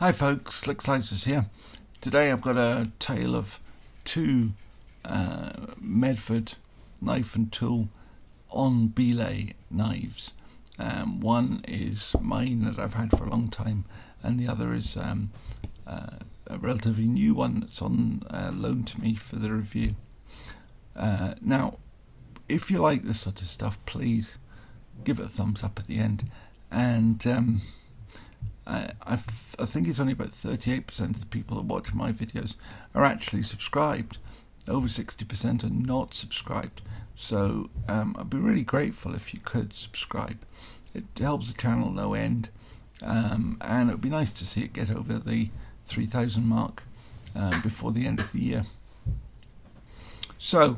Hi folks, Slick Slices here. Today I've got a tale of two Medford knife and tool on belay knives. One is mine that I've had for a long time, and the other is a relatively new one that's on loan to me for the review. Now, if you like this sort of stuff, please give it a thumbs up at the end. And I think it's only about 38% of the people that watch my videos are actually subscribed. Over 60% are not subscribed. So I'd be really grateful if you could subscribe. It helps the channel no end, and it would be nice to see it get over the 3,000 mark before the end of the year. So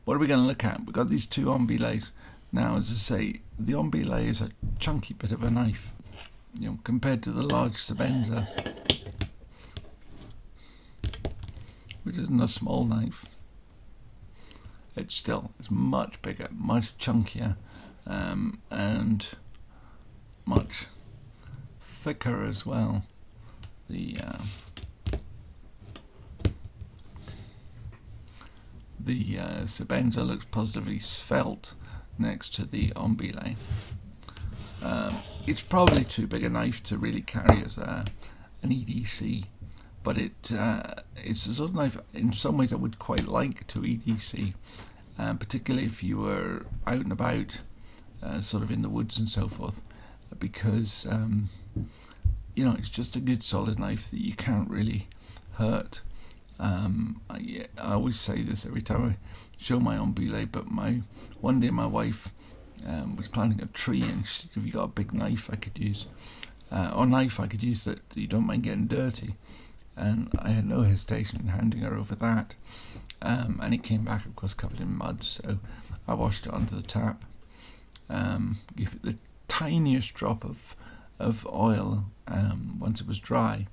what are we going to look at? We've got these two on belays. Now, as I say, the on belay is a chunky bit of a knife, compared to the large Sebenza, which isn't a small knife. It's much bigger, much chunkier, and much thicker as well. The Sebenza looks positively svelte next to the on belay. It's probably too big a knife to really carry as an EDC, but it's the sort of knife in some ways I would quite like to EDC, particularly if you were out and about, sort of in the woods and so forth, because it's just a good solid knife that you can't really hurt. I always say this every time I show my on belay, but one day my wife was planting a tree, and she said, "Have you got a big knife I could use, or knife I could use that you don't mind getting dirty?" And I had no hesitation in handing her over that, and it came back, of course, covered in mud. So I washed it onto the tap, gave it the tiniest drop of oil once it was dry,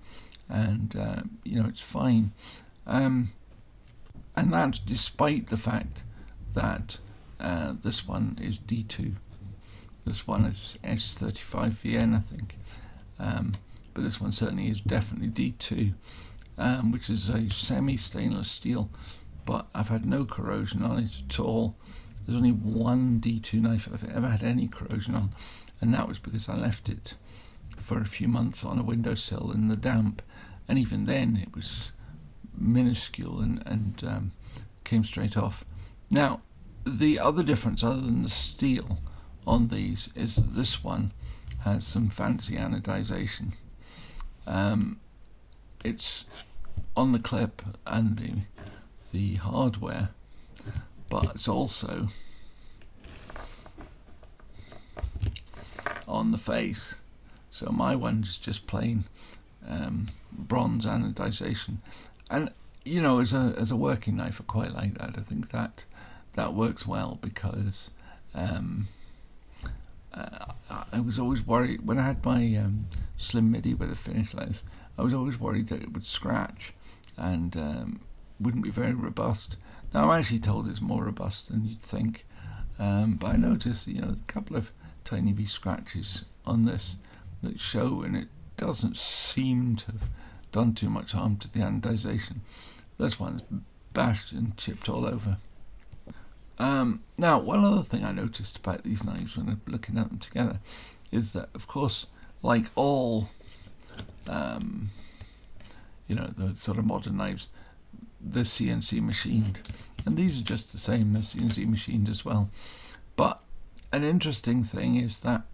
and it's fine. And that's despite the fact that this one is D2. This one is S35VN, I think. But this one certainly is definitely D2, which is a semi-stainless steel, but I've had no corrosion on it at all. There's only one D2 knife I've ever had any corrosion on, and that was because I left it for a few months on a windowsill in the damp, and even then it was minuscule and came straight off. Now, the other difference, other than the steel on these, is that this one has some fancy anodization. It's on the clip and the hardware, but it's also on the face. So my one's just plain bronze anodization, and as a working knife, I quite like that. I think that works well, because I was always worried when I had my slim midi with a finish like this. I was always worried that it would scratch and wouldn't be very robust. Now I'm actually told it's more robust than you'd think, but I noticed a couple of tiny wee scratches on this that show, and it doesn't seem to have done too much harm to the anodization. This one's bashed and chipped all over. Now, one other thing I noticed about these knives when I'm looking at them together is that, of course, like all the sort of modern knives, they're CNC machined, and these are just the same. They're CNC machined as well. But an interesting thing is that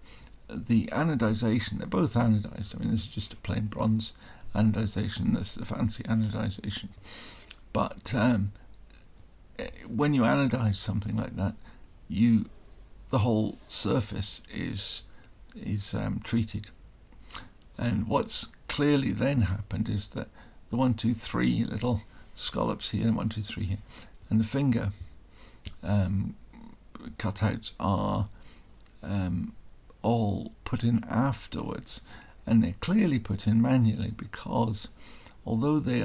the anodization, they're both anodized. I mean, this is just a plain bronze anodization, this is the fancy anodization. But when you anodize something like that, the whole surface is treated. And what's clearly then happened is that the 1, 2, 3 little scallops here, and 1, 2, 3 here, and the finger cutouts are all put in afterwards, and they're clearly put in manually, because although they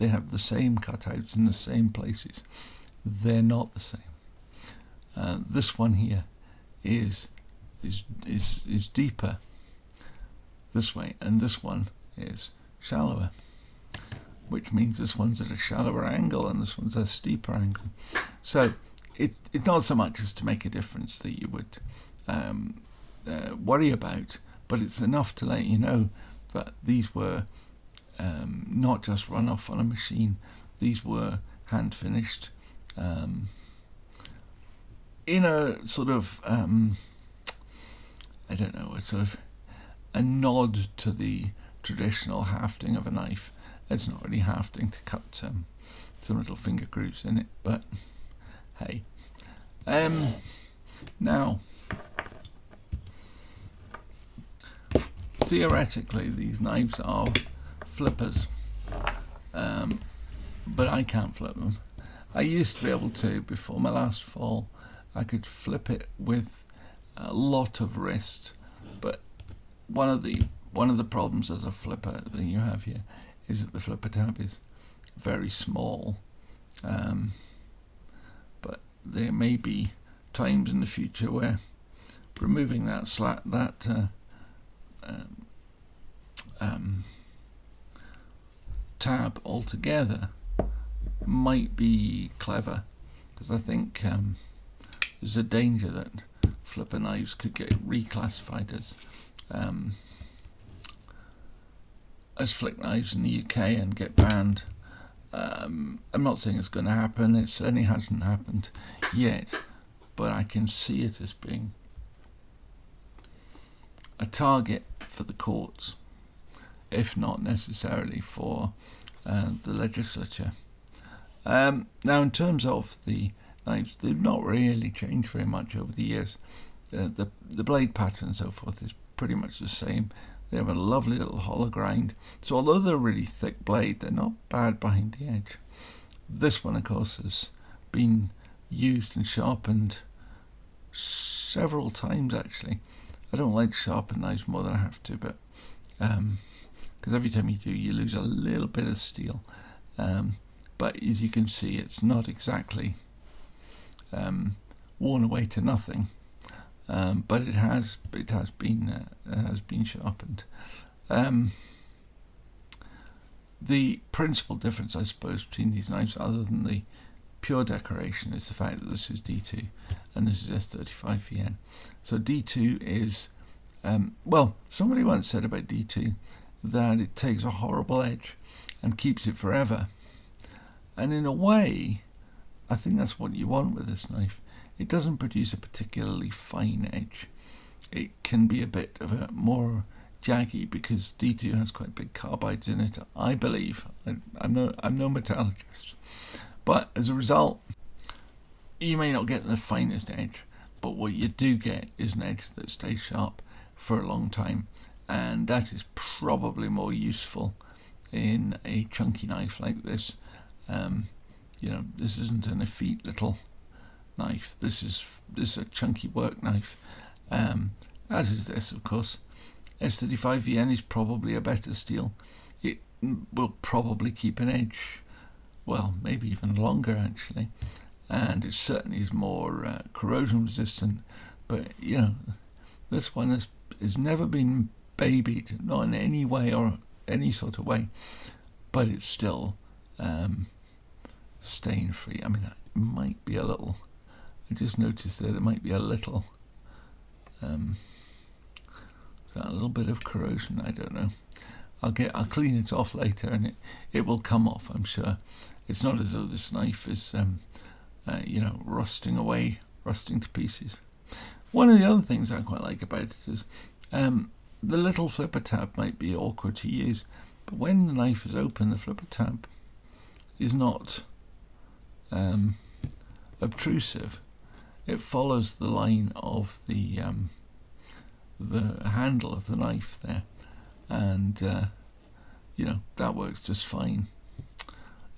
have the same cutouts in the same places, they're not the same. This one here is deeper this way, and this one is shallower, which means this one's at a shallower angle and this one's at a steeper angle. So it's not so much as to make a difference that you would worry about, but it's enough to let you know that these were not just run off on a machine. These were hand finished in a sort of I don't know, a sort of a nod to the traditional hafting of a knife. It's not really hafting to cut some little finger grooves in it, but hey. Now, theoretically, these knives are flippers, but I can't flip them. I used to be able to before my last fall. I could flip it with a lot of wrist, but one of the problems as a flipper that you have here is that the flipper tab is very small. But there may be times in the future where removing that tab altogether might be clever, because I think there's a danger that flipper knives could get reclassified as flick knives in the UK and get banned. I'm not saying it's going to happen. It certainly hasn't happened yet, but I can see it as being a target for the courts, if not necessarily for the legislature. Now, in terms of the knives, they've not really changed very much over the years. The blade pattern and so forth is pretty much the same. They have a lovely little hollow grind. So although they're a really thick blade, they're not bad behind the edge. This one, of course, has been used and sharpened several times, actually. I don't like to sharpen knives more than I have to, but because every time you do, you lose a little bit of steel. But as you can see, it's not exactly worn away to nothing. But it has been sharpened. The principal difference, I suppose, between these knives, other than the pure decoration, is the fact that this is D2 and this is S35VN. So D2 is, well, somebody once said about D2 that it takes a horrible edge and keeps it forever. And in a way, I think that's what you want with this knife. It doesn't produce a particularly fine edge. It can be a bit of a more jaggy because D2 has quite big carbides in it, I believe. I'm no metallurgist. But as a result, you may not get the finest edge, but what you do get is an edge that stays sharp for a long time, and that is probably more useful in a chunky knife like this. You know, this isn't an effete little knife. This is a chunky work knife, as is this, of course. S35VN is probably a better steel. It will probably keep an edge, well, maybe even longer actually, and it certainly is more corrosion resistant. But you know, this one has never been babied, not in any way or any sort of way, but it's still stain free. I mean, that might be a little, I just noticed there might be a little is that a little bit of corrosion? I don't know. I'll clean it off later, and it will come off, I'm sure. It's not as though this knife is you know, rusting away, rusting to pieces. One of the other things I quite like about it is the little flipper tab might be awkward to use, but when the knife is open, the flipper tab is not obtrusive. It follows the line of the handle of the knife there, and you know, that works just fine.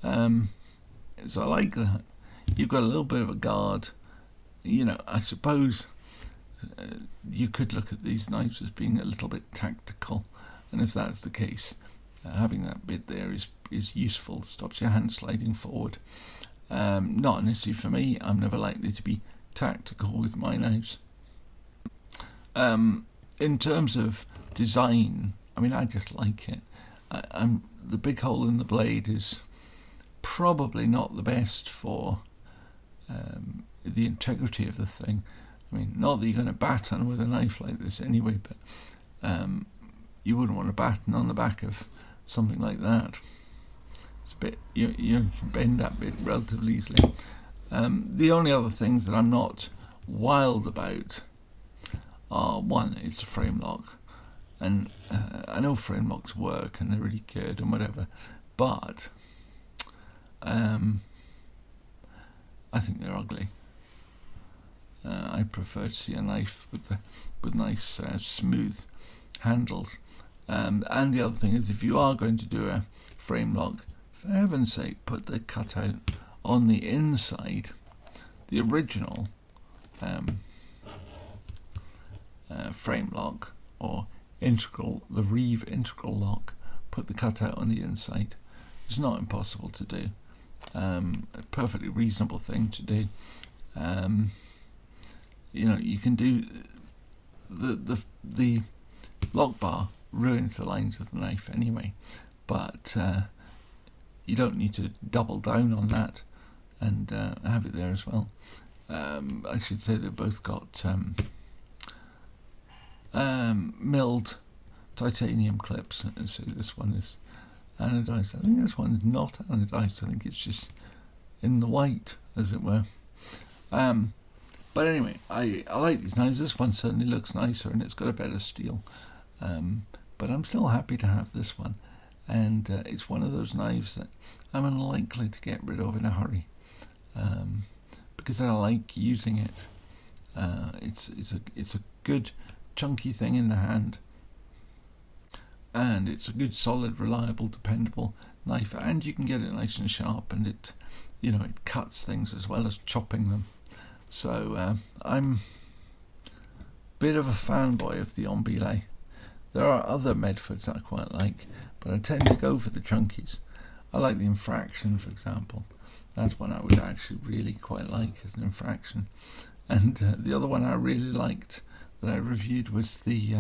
So I like that. You've got a little bit of a guard. You know, I suppose you could look at these knives as being a little bit tactical, and if that's the case, having that bit there is useful. Stops your hand sliding forward. Not an issue for me. I'm never likely to be tactical with my knives. In terms of design, I mean, I just like it. the big hole in the blade is probably not the best for the integrity of the thing. I mean, not that you're going to batten with a knife like this anyway, but you wouldn't want to batten on the back of something like that. It's a bit, you can bend that bit relatively easily. The only other things that I'm not wild about are, one, it's a frame lock, and I know frame locks work and they're really good and whatever, but I think they're ugly. I prefer to see a knife with nice smooth handles. And the other thing is, if you are going to do a frame lock, for heaven's sake, put the cutout on the inside. The original frame lock, or the Reeve integral lock, put the cutout on the inside. It's not impossible to do. A perfectly reasonable thing to do. You can do the lock bar ruins the lines of the knife anyway, but you don't need to double down on that and have it there as well. I should say they've both got milled titanium clips, and so this one is anodized. I think this one is not anodized. I think it's just in the white, as it were. But anyway, I like these knives. This one certainly looks nicer, and it's got a better steel. But I'm still happy to have this one, and it's one of those knives that I'm unlikely to get rid of in a hurry, because I like using it. It's a good chunky thing in the hand, and it's a good, solid, reliable, dependable knife, and you can get it nice and sharp, and it cuts things as well as chopping them. So I'm a bit of a fanboy of the Belayed. There are other Medfords that I quite like, but I tend to go for the chunkies. I like the Infraction, for example. That's one I would actually really quite like as an Infraction. And the other one I really liked that I reviewed was the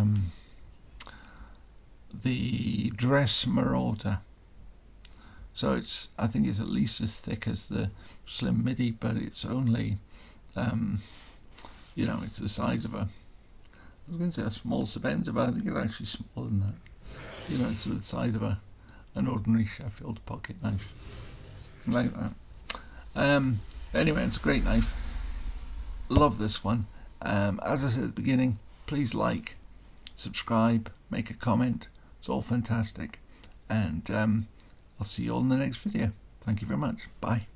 Dress Marauder. So I think it's at least as thick as the Slim Midi, but it's only it's the size of I was going to say a small Sabenza, but I think it's actually smaller than that. It's the size of an ordinary Sheffield pocket knife, like that. Anyway, it's a great knife. Love this one. As I said at the beginning, please like, subscribe, make a comment. It's all fantastic. And I'll see you all in the next video. Thank you very much. Bye.